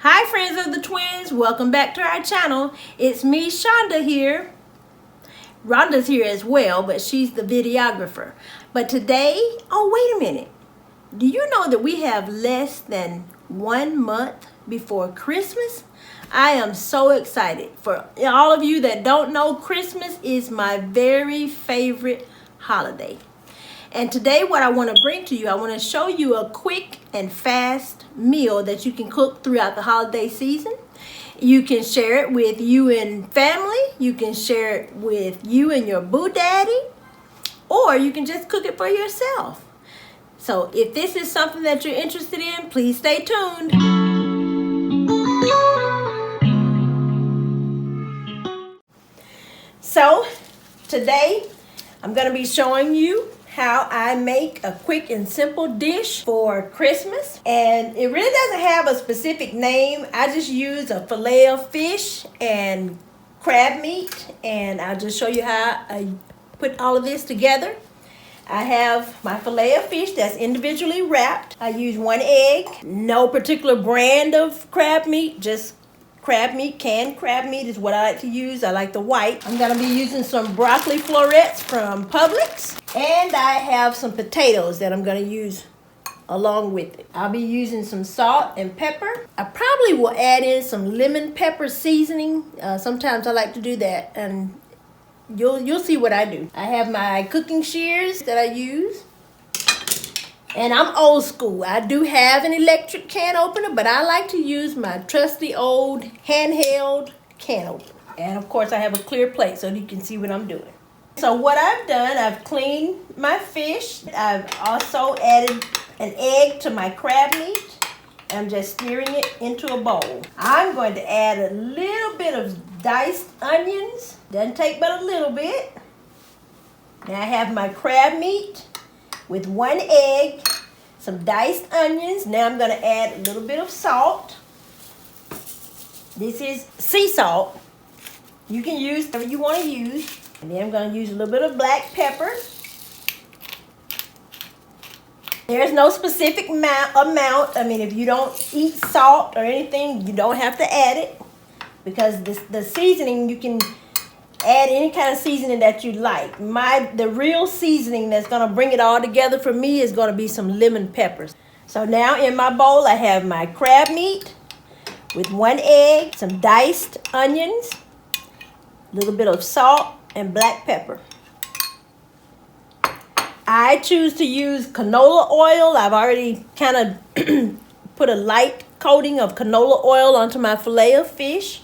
Hi friends of the twins, welcome back to our channel. It's me, Shonda here. Rhonda's here as well, but she's the videographer. But today, oh wait a minute. Do you know that we have less than 1 month before Christmas? I am so excited. For all of you that don't know, Christmas is my very favorite holiday. And today what I want to bring to you, I want to show you a quick and fast meal that you can cook throughout the holiday season. You can share it with you and family. You can share it with you and your boo daddy. Or you can just cook it for yourself. So if this is something that you're interested in, please stay tuned. So today I'm going to be showing you how I make a quick and simple dish for Christmas. And it really doesn't have a specific name. I just use a fillet of fish and crab meat. And I'll just show you how I put all of this together. I have my fillet of fish that's individually wrapped. I use 1 egg, no particular brand of crab meat, just crab meat. Canned crab meat is what I like to use. I like the white. I'm going to be using some broccoli florets from Publix. And I have some potatoes that I'm going to use along with it. I'll be using some salt and pepper. I probably will add in some lemon pepper seasoning. Sometimes I like to do that, and you'll see what I do. I have my cooking shears that I use. And I'm old school. I do have an electric can opener, but I like to use my trusty old handheld can opener. And of course I have a clear plate so you can see what I'm doing. So what I've done, I've cleaned my fish. I've also added an egg to my crab meat. I'm just stirring it into a bowl. I'm going to add a little bit of diced onions. Doesn't take but a little bit. Now I have my crab meat with 1 egg, some diced onions. Now I'm going to add a little bit of salt. This is sea salt. You can use whatever you want to use. And then I'm going to use a little bit of black pepper. There's no specific amount. I mean, if you don't eat salt or anything, you don't have to add it. Because the seasoning, you can add any kind of seasoning that you like. The real seasoning that's going to bring it all together for me is going to be some lemon peppers. So now in my bowl, I have my crab meat with 1 egg, some diced onions, a little bit of salt, and black pepper. I choose to use canola oil. I've already kind of put a light coating of canola oil onto my fillet of fish.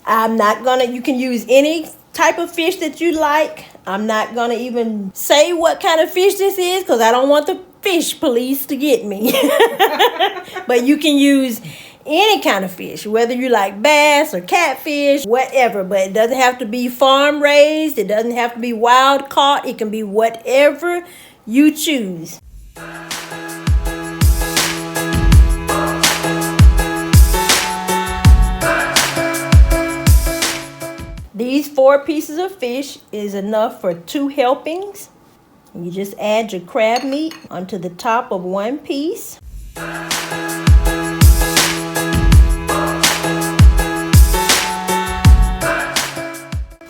You can use any type of fish that you like. I'm not gonna even say what kind of fish this is because I don't want the fish police to get me. But you can use any kind of fish, whether you like bass or catfish, whatever. But it doesn't have to be farm raised. It doesn't have to be wild caught. It can be whatever you choose. These 4 pieces of fish is enough for 2 helpings. And you just add your crab meat onto the top of 1 piece.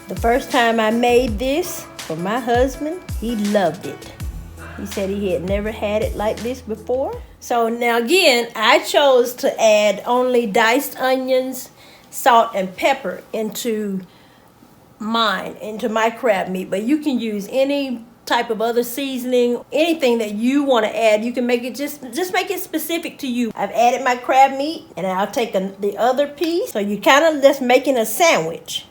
The first time I made this for my husband, he loved it. He said he had never had it like this before. So now again, I chose to add only diced onions, salt, and pepper into my crab meat, but you can use any type of other seasoning, anything that you want to add. You can make it just make it specific to you. I've added my crab meat, and I'll take the other piece. So you kind of just making a sandwich.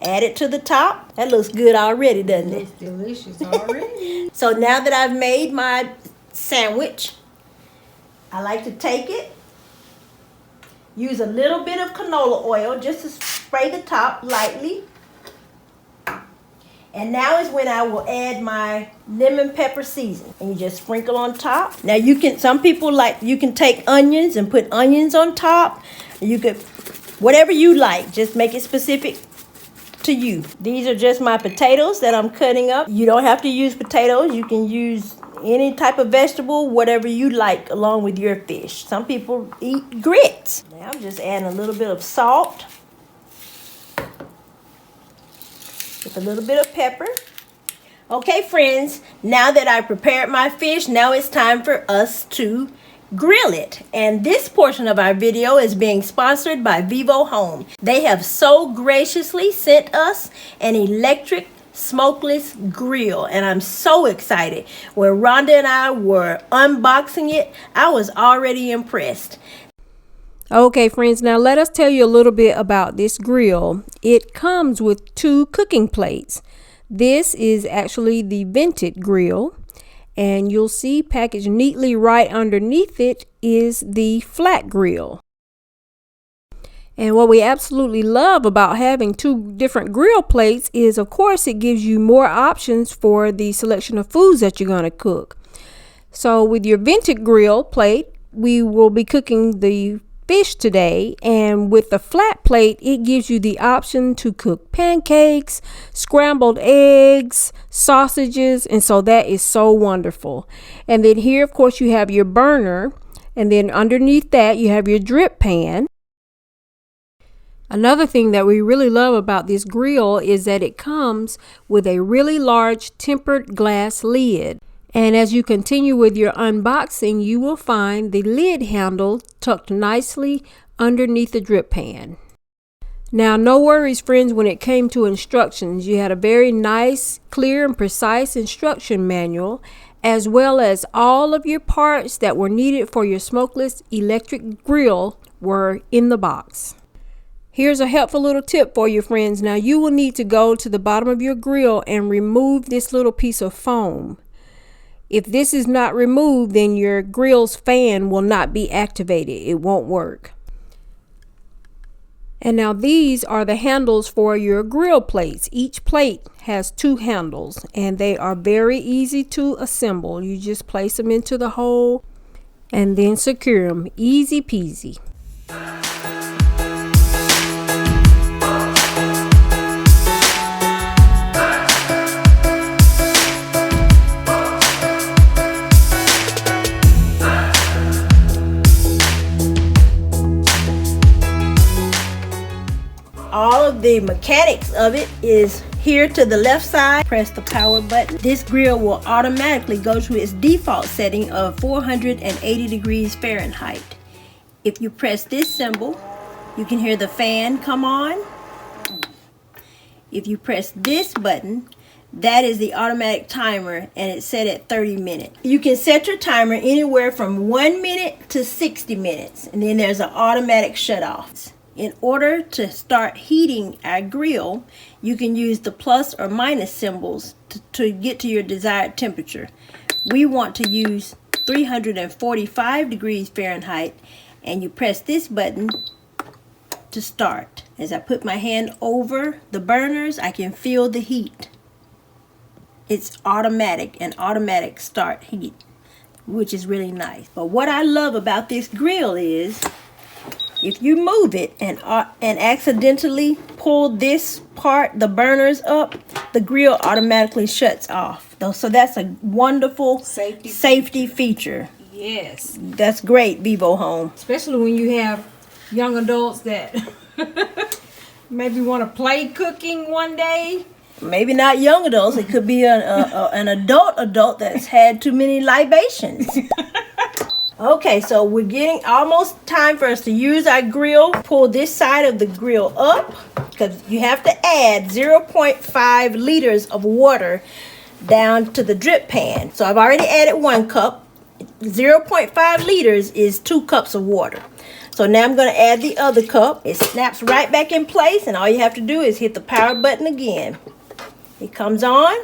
Add it to the top. That looks good already, doesn't it? It's delicious already. So now that I've made my sandwich, I like to take it, use a little bit of canola oil just to spray the top lightly. And now is when I will add my lemon pepper seasoning. And you just sprinkle on top. Now you can take onions and put onions on top. You could, whatever you like, just make it specific to you. These are just my potatoes that I'm cutting up. You don't have to use potatoes. You can use any type of vegetable, whatever you like, along with your fish. Some people eat grits. Now I'm just adding a little bit of salt with a little bit of pepper. Okay, friends, now that I prepared my fish, now it's time for us to grill it. And this portion of our video is being sponsored by Vivohome. They have so graciously sent us an electric smokeless grill, and I'm so excited. When Rhonda and I were unboxing it, I was already impressed. Okay, friends, now let us tell you a little bit about this grill. It comes with 2 cooking plates. This is actually the vented grill, and you'll see packaged neatly right underneath it is the flat grill. And what we absolutely love about having 2 different grill plates is, of course, it gives you more options for the selection of foods that you're going to cook. So with your vented grill plate, we will be cooking the fish today, and with the flat plate it gives you the option to cook pancakes, scrambled eggs, sausages, and so that is so wonderful. And then here, of course, you have your burner, and then underneath that you have your drip pan. Another thing that we really love about this grill is that it comes with a really large tempered glass lid. And as you continue with your unboxing, you will find the lid handle tucked nicely underneath the drip pan. Now, no worries, friends, when it came to instructions. You had a very nice, clear, and precise instruction manual, as well as all of your parts that were needed for your smokeless electric grill were in the box. Here's a helpful little tip for you, friends. Now, you will need to go to the bottom of your grill and remove this little piece of foam. If this is not removed, then your grill's fan will not be activated. It won't work. And now these are the handles for your grill plates. Each plate has 2 handles, and they are very easy to assemble. You just place them into the hole and then secure them. Easy peasy. All of the mechanics of it is here to the left side. Press the power button. This grill will automatically go to its default setting of 480 degrees Fahrenheit. If you press this symbol, you can hear the fan come on. If you press this button, that is the automatic timer, and it's set at 30 minutes. You can set your timer anywhere from 1 minute to 60 minutes, and then there's an automatic shut off. In order to start heating our grill, you can use the plus or minus symbols to get to your desired temperature. We want to use 345 degrees Fahrenheit, and you press this button to start. As I put my hand over the burners, I can feel the heat. It's automatic, an automatic start heat, which is really nice. But what I love about this grill is if you move it and accidentally pull this part, the burners up, the grill automatically shuts off. So that's a wonderful safety feature. Yes. That's great, Vivohome. Especially when you have young adults that maybe want to play cooking one day. Maybe not young adults. It could be an adult that's had too many libations. Okay, so we're getting almost time for us to use our grill. Pull this side of the grill up, because you have to add 0.5 liters of water down to the drip pan. So I've already added 1 cup. 0.5 liters is 2 cups of water. So now I'm going to add the other cup. It snaps right back in place, and all you have to do is hit the power button again. It comes on.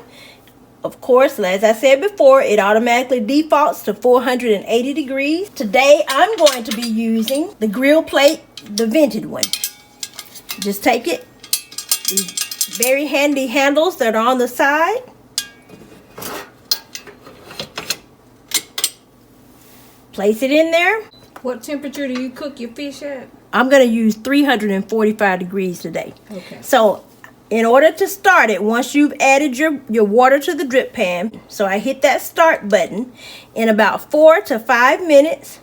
Of course, as I said before, it automatically defaults to 480 degrees. Today, I'm going to be using the grill plate, the vented one. Just take it, these very handy handles that are on the side. Place it in there. What temperature do you cook your fish at? I'm going to use 345 degrees today. Okay. So in order to start it, once you've added your water to the drip pan, so I hit that start button, in about 4 to 5 minutes,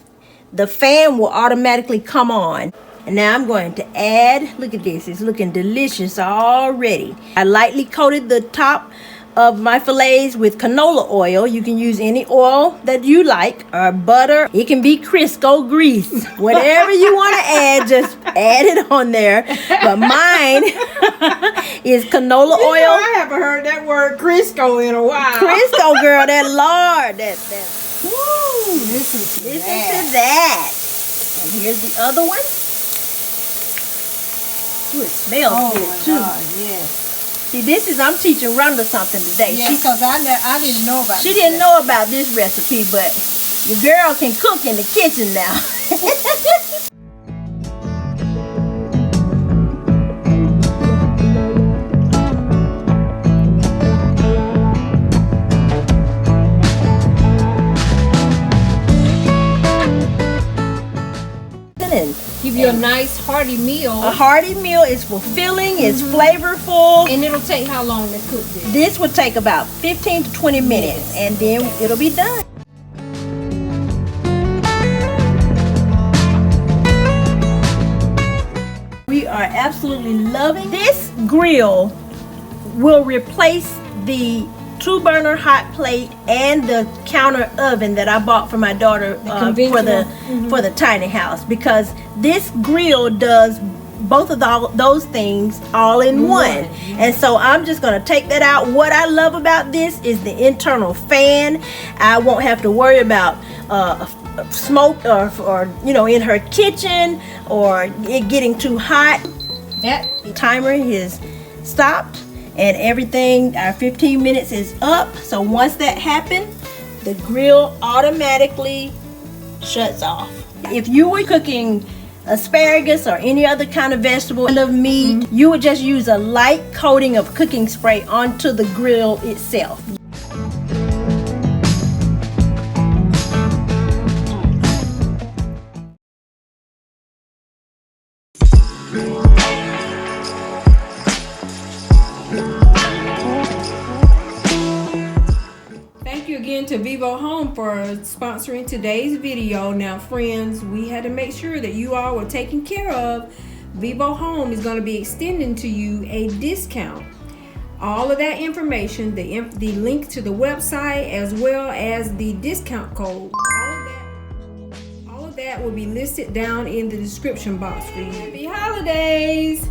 the fan will automatically come on. And now I'm going to add, look at this, it's looking delicious already. I lightly coated the top of my fillets with canola oil. You can use any oil that you like, or butter. It can be Crisco grease. Whatever you want to add, just add it on there. But mine is canola oil. You know, I haven't heard that word Crisco in a while. Crisco, girl, that lard, that. Woo! Listen to that. And here's the other one. Ooh, it smells good too. God, yes. See, I'm teaching Rhonda something today. Yeah, because I didn't know about She didn't know about this recipe, but your girl can cook in the kitchen now. Give you a nice hearty meal. A hearty meal is fulfilling, it's flavorful. And it'll take how long to cook this? This would take about 15 to 20 minutes, and then it'll be done. We are absolutely loving this grill. Will replace the 2-burner hot plate and the counter oven that I bought for my daughter for the tiny house, because this grill does both of those things all in one. And so I'm just going to take that out. What I love about this is the internal fan. I won't have to worry about smoke or in her kitchen or it getting too hot. That timer is stopped. And everything, our 15 minutes is up. So once that happens, the grill automatically shuts off. If you were cooking asparagus or any other kind of vegetable of meat, you would just use a light coating of cooking spray onto the grill itself. Thank you again to Vivohome for sponsoring today's video. Now, friends, we had to make sure that you all were taken care of. Vivohome is going to be extending to you a discount. All of that information, the link to the website as well as the discount code, all of that will be listed down in the description box for you. Happy holidays!